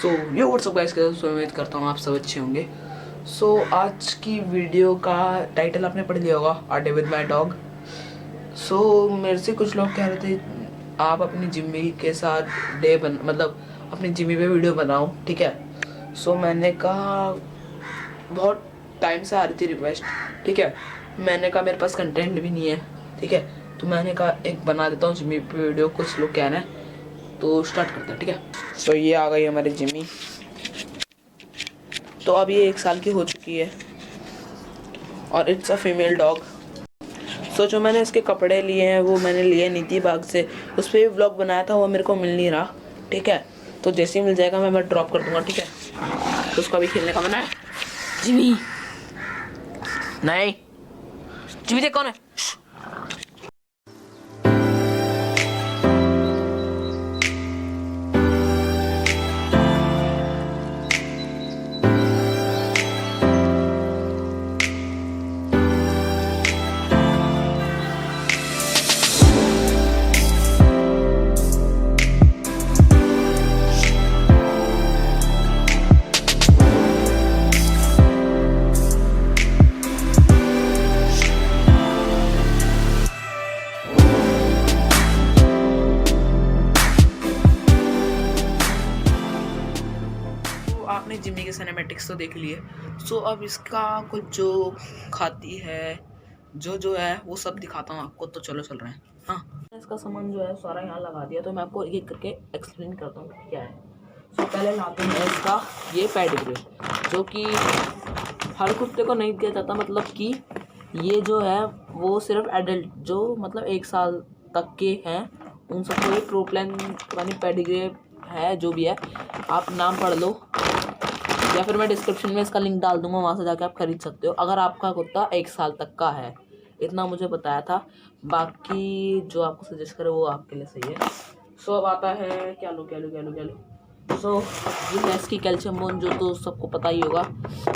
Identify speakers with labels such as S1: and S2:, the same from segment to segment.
S1: सो ये WhatsApp guys, कैसे उम्मीद करता हूँ आप सब अच्छे होंगे। सो आज की वीडियो का टाइटल आपने पढ़ लिया होगा, a day with my dog. So मेरे से कुछ लोग कह रहे थे आप अपनी जिम्मी के साथ मतलब अपनी जिम्मी पे वीडियो बनाओ, ठीक है। सो मैंने कहा, बहुत टाइम से आ रही थी रिक्वेस्ट, ठीक है। मैंने कहा मेरे पास कंटेंट भी नहीं है, ठीक है। तो मैंने कहा एक बना देता हूँ जिम्मी पे वीडियो, कुछ लोग कह रहे हैं तो स्टार्ट करते हैं, ठीक है। सो ये आ गई हमारी जिम्मी। तो अब ये 1 साल की हो चुकी है और इट्स अ फीमेल डॉग। सो जो मैंने इसके कपड़े लिए हैं वो मैंने लिए नीति बाग से, उस पर भी ब्लॉग बनाया था, वो मेरे को मिल नहीं रहा, ठीक है। तो जैसे ही मिल जाएगा मैं ड्रॉप कर दूंगा, ठीक है। तो उसका भी खेलने का मना है। जिमी नहीं, जिमी देख कौन है। आपने जिम्मी के सिनेमैटिक्स तो देख लिए। सो अब इसका कुछ जो खाती है, जो है वो सब दिखाता हूँ आपको। तो चलो चल रहे हैं। हाँ, इसका सामान जो है सारा यहाँ लगा दिया, तो मैं आपको एक करके एक्सप्लेन करता हूँ क्या है। सो पहले लाते हैं इसका ये पेडिग्री, जो कि हर कुत्ते को नहीं दिया जाता। मतलब कि ये जो है वो सिर्फ एडल्ट, जो मतलब 1 साल तक के हैं, उन सबको ये प्रोप्लान यानी पेडिग्री है, जो भी है। आप नाम पढ़ लो या फिर मैं डिस्क्रिप्शन में इसका लिंक डाल दूंगा, वहाँ से जाके आप खरीद सकते हो, अगर आपका कुत्ता 1 साल तक का है। इतना मुझे बताया था, बाकी जो आपको सजेस्ट करे वो आपके लिए सही है। सो अब आता है क्या लो। सो ये है इसकी कैल्शियम बोन, जो तो सबको पता ही होगा,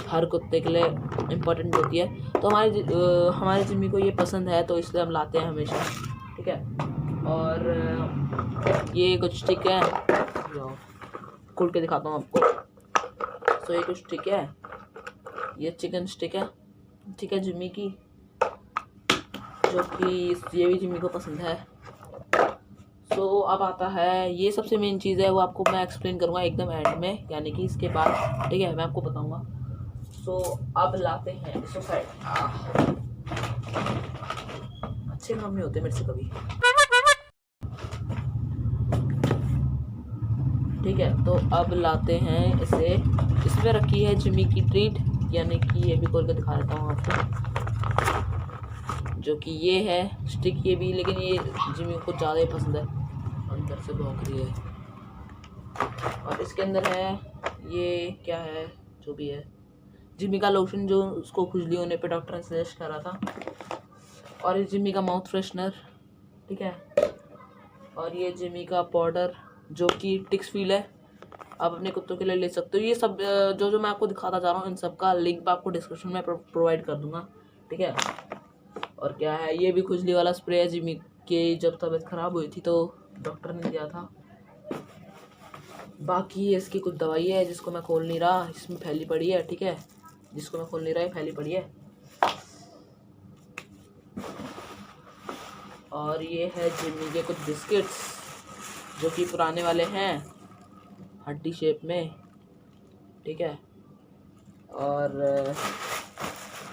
S1: हर कुत्ते के लिए इम्पोर्टेंट होती है। तो हमारे जिम्मी को ये पसंद है, तो इसलिए हम लाते हैं हमेशा, ठीक है। और ये कुछ स्टिक है, खोल के दिखाता हूँ आपको। तो ये कुछ स्टिक है, ये चिकन स्टिक है, ठीक है, जिम्मी की, जो कि ये भी जिम्मी को पसंद है। सो अब आता है ये सबसे मेन चीज़ है, वो आपको मैं एक्सप्लेन करूँगा एकदम एंड में, यानी कि इसके बाद, ठीक है, मैं आपको बताऊँगा। सो अब लाते हैं इसको साइड। अच्छे काम नहीं होते मेरे से कभी, ठीक है। तो अब लाते हैं इसे, इसमें रखी है जिम्मी की ट्रीट, यानी कि ये भी खोल के दिखा देता हूँ आपको, जो कि ये है स्टिक, ये भी, लेकिन ये जिम्मी को ज़्यादा ही पसंद है, अंदर से भौंक रही है। और इसके अंदर है ये क्या है, जो भी है, जिम्मी का लोशन, जो उसको खुजली होने पे डॉक्टर ने सजेस्ट करा था। और ये जिम्मी का माउथ फ्रेशनर, ठीक है। और ये जिम्मी का पाउडर, जो कि टिक्स फील है, आप अपने कुत्तों के लिए ले सकते हो। ये सब जो मैं आपको दिखाता जा रहा हूँ, इन सब का लिंक मैं आपको डिस्क्रिप्शन में प्रोवाइड कर दूंगा, ठीक है। और क्या है, ये भी खुजली वाला स्प्रे है, जिम्मी की जब तबीयत खराब हुई थी तो डॉक्टर ने दिया था। बाकी इसकी कुछ दवाई है जिसको मैं खोल नहीं रहा, इसमें फैली पड़ी है, ठीक है, जिसको मैं खोल नहीं रहा, फैली पड़ी है। और ये है जिम्मी के कुछ बिस्किट्स, जो कि पुराने वाले हैं, हड्डी शेप में, ठीक है। और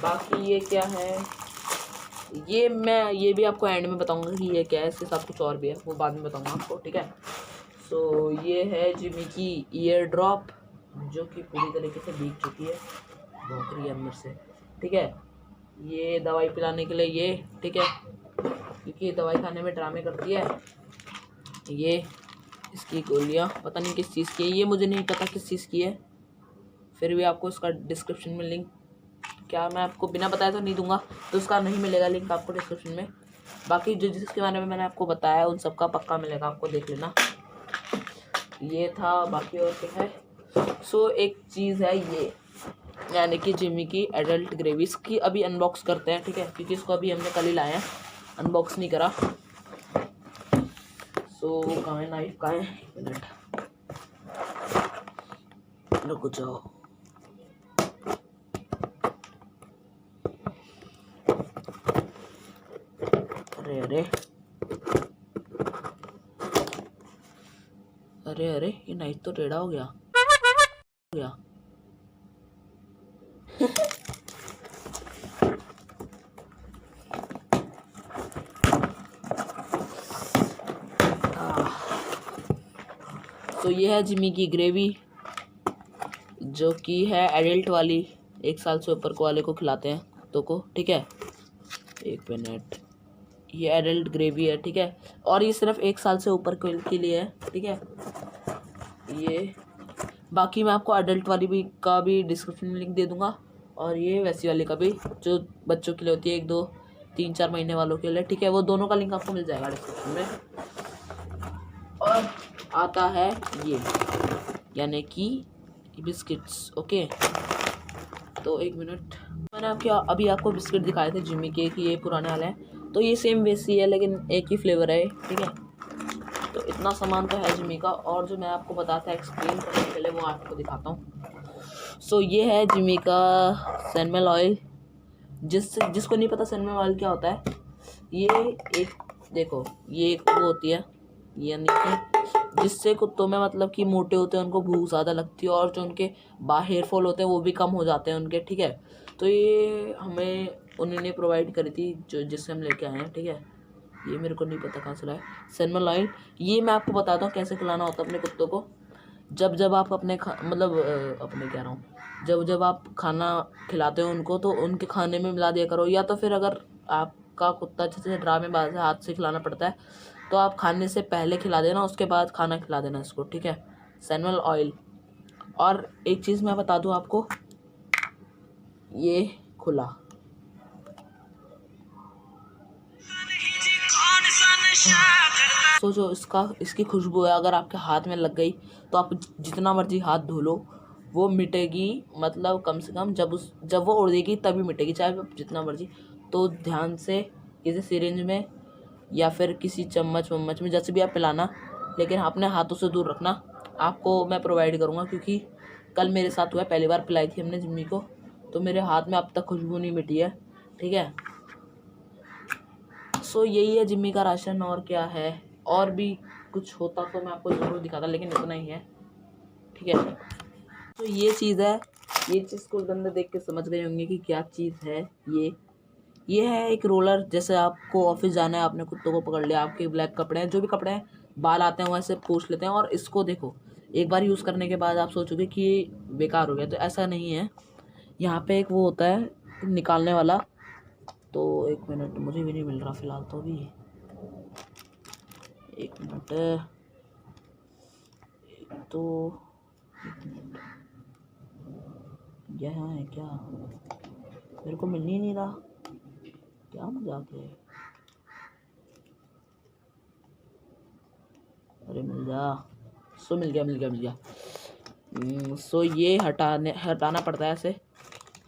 S1: बाकी ये क्या है, ये भी आपको एंड में बताऊंगा कि ये क्या है, इसके साथ कुछ और भी है, वो बाद में बताऊंगा आपको, ठीक है। सो ये है जिम्मी की ईयर ड्रॉप, जो कि पूरी तरीके से भीग चुकी है, भौंक रही है अंदर से, ठीक है। ये दवाई पिलाने के लिए ये, ठीक है, क्योंकि ये दवाई खाने में ड्रामे करती है। ये इसकी गोलियाँ पता नहीं किस चीज़ की है, ये मुझे नहीं पता किस चीज़ की है, फिर भी आपको इसका डिस्क्रिप्शन में लिंक, क्या मैं आपको बिना बताया तो नहीं दूंगा, तो उसका नहीं मिलेगा लिंक आपको डिस्क्रिप्शन में। बाकी जो जिसके बारे में मैंने आपको बताया उन सब का पक्का मिलेगा, आपको देख लेना। ये था, बाकी और क्या है। सो एक चीज़ है ये, यानी कि जिम्मी की एडल्ट ग्रेवी, इसकी अभी अनबॉक्स करते हैं, ठीक है, क्योंकि इसको अभी हमने कल ही लाया है, अनबॉक्स नहीं करा। सो कहाँ है नाइफ, कहाँ है, मिनट। रुक जाओ। अरे अरे अरे अरे, ये नाइट तो टेढ़ा हो गया। तो ये है जिमी की ग्रेवी, जो कि है एडल्ट वाली, 1 साल से ऊपर को वाले को खिलाते हैं कुत्तों को, ठीक है। 1 मिनट, ये एडल्ट ग्रेवी है, ठीक है। और ये सिर्फ 1 साल से ऊपर के लिए है, ठीक है। ये बाकी मैं आपको एडल्ट वाली भी का भी डिस्क्रिप्शन में लिंक दे दूंगा, और ये वैसी वाली का भी, जो बच्चों के लिए होती है, 1, 2, 3, 4 महीने वालों के लिए, ठीक है। वो दोनों का लिंक आपको मिल जाएगा डिस्क्रिप्शन में। और आता है ये, यानी कि बिस्किट्स, ओके। तो 1 मिनट, मैंने अभी आपको बिस्किट दिखाए थे जिमी के, कि ये पुराने वाले हैं। तो ये सेम वैसी है, लेकिन एक ही फ्लेवर है, ठीक है। तो इतना सामान तो है जिमी का। और जो मैं आपको बताता एक्सप्लेन करने के लिए, वो आपको दिखाता हूँ। सो ये है जिमी का सैनमल ऑयल। जिसको नहीं पता सैनमल ऑयल क्या होता है, ये एक, देखो, ये एक वो होती है, यानी कि जिससे कुत्तों में मतलब कि मोटे होते हैं, उनको भूख ज़्यादा लगती है, और जो उनके हेयर फॉल होते हैं वो भी कम हो जाते हैं उनके, ठीक है। तो ये हमें उन्होंने प्रोवाइड करी थी, जो जिससे हम लेके आए हैं, ठीक है। ये मेरे को नहीं पता कहाँ से लाए, सैनमल ऑयल। ये मैं आपको बताता हूँ कैसे खिलाना होता है अपने कुत्तों को। जब आप अपने अपने कह रहा हूँ, जब आप खाना खिलाते हो उनको, तो उनके खाने में मिला दिया करो। या तो फिर अगर आपका कुत्ता जैसे ड्रामेबाज है, हाथ से खिलाना पड़ता है, तो आप खाने से पहले खिला देना, उसके बाद खाना खिला देना इसको, ठीक है। सैनमल ऑयल। और एक चीज़ मैं बता दूँ आपको, ये खुला, तो जो इसकी खुशबू है, अगर आपके हाथ में लग गई तो आप जितना मर्जी हाथ धो लो, वो मिटेगी। मतलब कम से कम जब वो उड़ेगी तभी मिटेगी, चाहे आप जितना मर्जी। तो ध्यान से किसी सिरिंज में या फिर किसी चम्मच में, जैसे भी आप पिलाना, लेकिन अपने हाथों से दूर रखना। आपको मैं प्रोवाइड करूँगा, क्योंकि कल मेरे साथ हुआ, पहली बार पिलाई थी हमने जिम्मी को, तो मेरे हाथ में अब तक खुशबू नहीं मिटी है, ठीक है। सो यही है जिम्मी का राशन। और क्या है, और भी कुछ होता तो मैं आपको ज़रूर दिखाता, लेकिन इतना ही है, ठीक है। तो ये चीज़ है, ये चीज़ को अंदर देख के समझ गए होंगे कि क्या चीज़ है। ये है एक रोलर। जैसे आपको ऑफिस जाना है, आपने कुत्तों को पकड़ लिया, आपके ब्लैक कपड़े हैं, जो भी कपड़े हैं, बाल आते हैं वैसे पूछ लेते हैं। और इसको देखो, एक बार यूज़ करने के बाद आप सोचोगे कि ये बेकार हो गया, तो ऐसा नहीं है। यहाँ पे एक वो होता है निकालने वाला। तो 1 मिनट, मुझे भी नहीं मिल रहा फ़िलहाल तो अभी, 1 मिनट, तो 1 मिनट, यहाँ है क्या, मेरे को मिल ही नहीं रहा, क्या मजाक है। अरे मिल जा, सो मिल गया। सो ये हटाना पड़ता है ऐसे।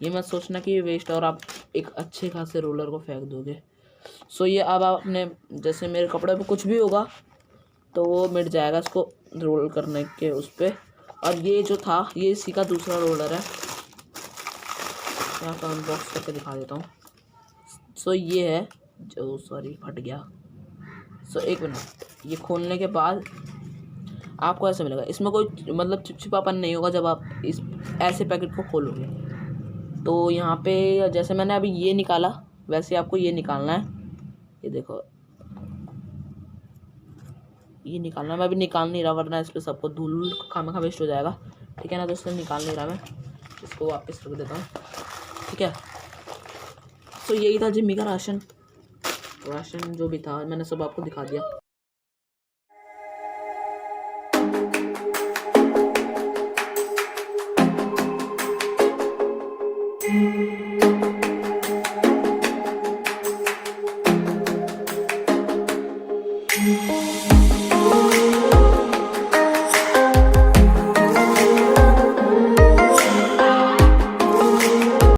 S1: ये मत सोचना कि ये वेस्ट है और आप एक अच्छे खासे रोलर को फेंक दोगे। सो ये अब आप अपने, जैसे मेरे कपड़े पे कुछ भी होगा तो वो मिट जाएगा इसको रोल करने के उस पर। और ये जो था, ये इसी का दूसरा रोलर है, यहाँ पर अनबॉक्स करके दिखा देता हूँ। सो ये है जो, सॉरी फट गया। सो 1 मिनट, ये खोलने के बाद आपको ऐसे मिलेगा, इसमें कोई मतलब चिपचिपापन नहीं होगा जब आप इस ऐसे पैकेट को खोलोगे। तो यहाँ पे जैसे मैंने अभी ये निकाला, वैसे आपको ये निकालना है। ये देखो, ये निकालना, मैं अभी निकाल नहीं रहा, वरना इस पर सबको धूल खामा वेस्ट हो जाएगा, ठीक है ना। तो इसलिए निकाल नहीं रहा मैं, इसको वापस रख देता हूँ, ठीक है। तो यही था जिम्मी का राशन जो भी था, मैंने सब आपको दिखा दिया।